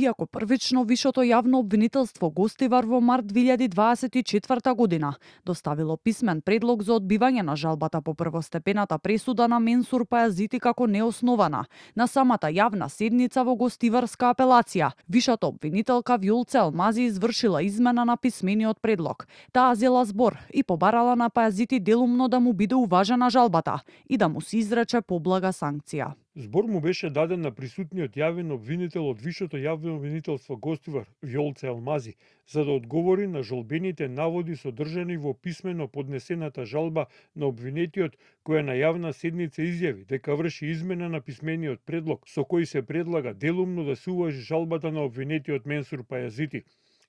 Иако првично Вишото јавно обвинителство Гостивар во март 2024 година доставило писмен предлог за одбивање на жалбата по првостепената пресуда на Менсур Пајазити како неоснована, на самата јавна седница во Гостиварска апелација, вишата обвинителка Вјолце Алмази извршила измена на писмениот предлог. Таа зела збор и побарала на Пајазити делумно да му биде уважена жалбата и да му се изрече поблага санкција. Збор му беше даден на присутниот јавен обвинител од Вишото јавно обвинителство Гостивар, Вјолце Алмази, за да одговори на жалбените наводи содржани во писмено поднесената жалба на обвинетиот, која на јавна седница изјави дека врши измена на писмениот предлог со кој се предлага делумно да се уважи жалбата на обвинетиот Менсур Пајазити,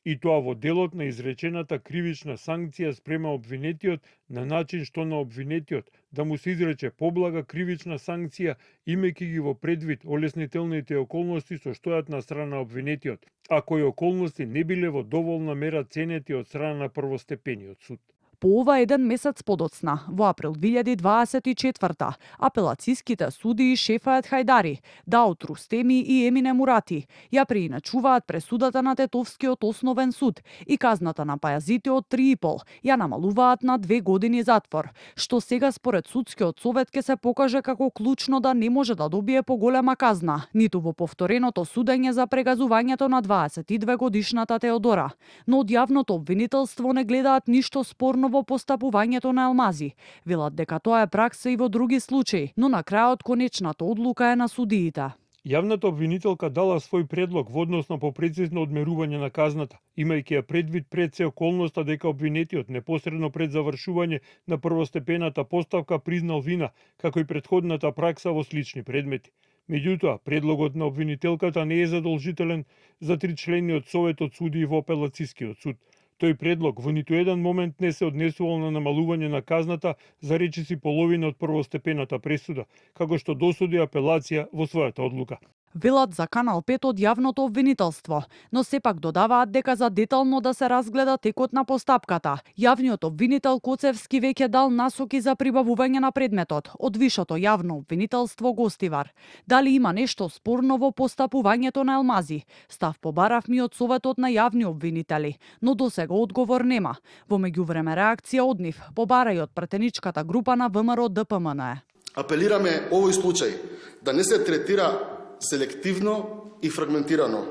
и тоа во делот на изречената кривична санкција спрема обвинетиот на начин што на обвинетиот да му се изрече поблага кривична санкција, имајќи ги во предвид олеснителните околности со што на страна на обвинетиот, а кои околности не биле во доволна мера ценети од страна на првостепениот суд. По ова еден месец подоцна, во април 2024, апелациските судии Шефајет Хајдари, Даут Рустеми и Емине Мурати ја преиначуваат пресудата на Тетовскиот основен суд и казната на Пајазити од 3,5 ја намалуваат на 2 години затвор, што сега според судскиот совет ќе се покаже како клучно да не може да добие поголема казна, ниту во повтореното судење за прегазувањето на 22 годишната Теодора. Но од јавното обвинителство не гледаат ништо спорно во постапувањето на Алмази. Велат дека тоа е пракса и во други случаи, но на крајот конечната одлука е на судиите. Јавната обвинителка дала свој предлог во однос на попрецизно одмерување на казната, имајќи ја предвид пред се околноста дека обвинетиот непосредно пред завршување на првостепената поставка признал вина, како и претходната пракса во слични предмети. Меѓутоа, предлогот на обвинителката не е задолжителен за 3-члениот совет од судии во апелацискиот суд. Тој предлог во ниту еден момент не се однесувал на намалување на казната за речиси половина од првостепената пресуда, како што досуди апелација во својата одлука. Велат за Канал 5 од јавното обвинителство, но сепак додаваат дека за детално да се разгледа текот на постапката, јавниот обвинител Коцевски веќе дал насоки за прибавување на предметот од Вишото јавно обвинителство Гостивар. Дали има нешто спорно во постапувањето на Алмази? Став побаравме и од Советот на јавни обвинители, но досега одговор нема. Во меѓувреме реакција од нив побара и од претеничката група на ВМРО ДПМН. Апелираме овој случај да не се третира селективно и фрагментирано.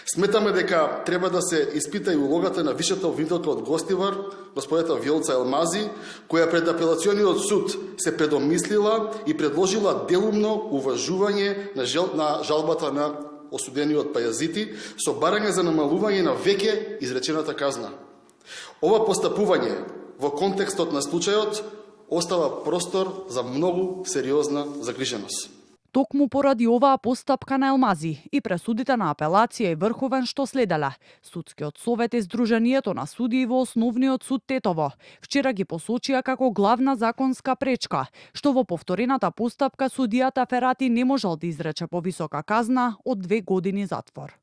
Сметаме дека треба да се испита и улогата на вишата обвинителка од Гостивар, господата Вјолце Алмази, која пред апелациониот суд се предомислила и предложила делумно уважување на жалбата на осудениот Пајазити со барање за намалување на веќе изречената казна. Ова постапување во контекстот на случајот остава простор за многу сериозна загриженост. Токму поради оваа постапка на Алмази и пресудите на апелација и врховен што следеле, Судскиот совет и Сдруженијето на судии во Основниот суд Тетово вчера ги посочија како главна законска пречка, што во повторената постапка судијата Ферати не можел да изрече повисока казна од 2 години затвор.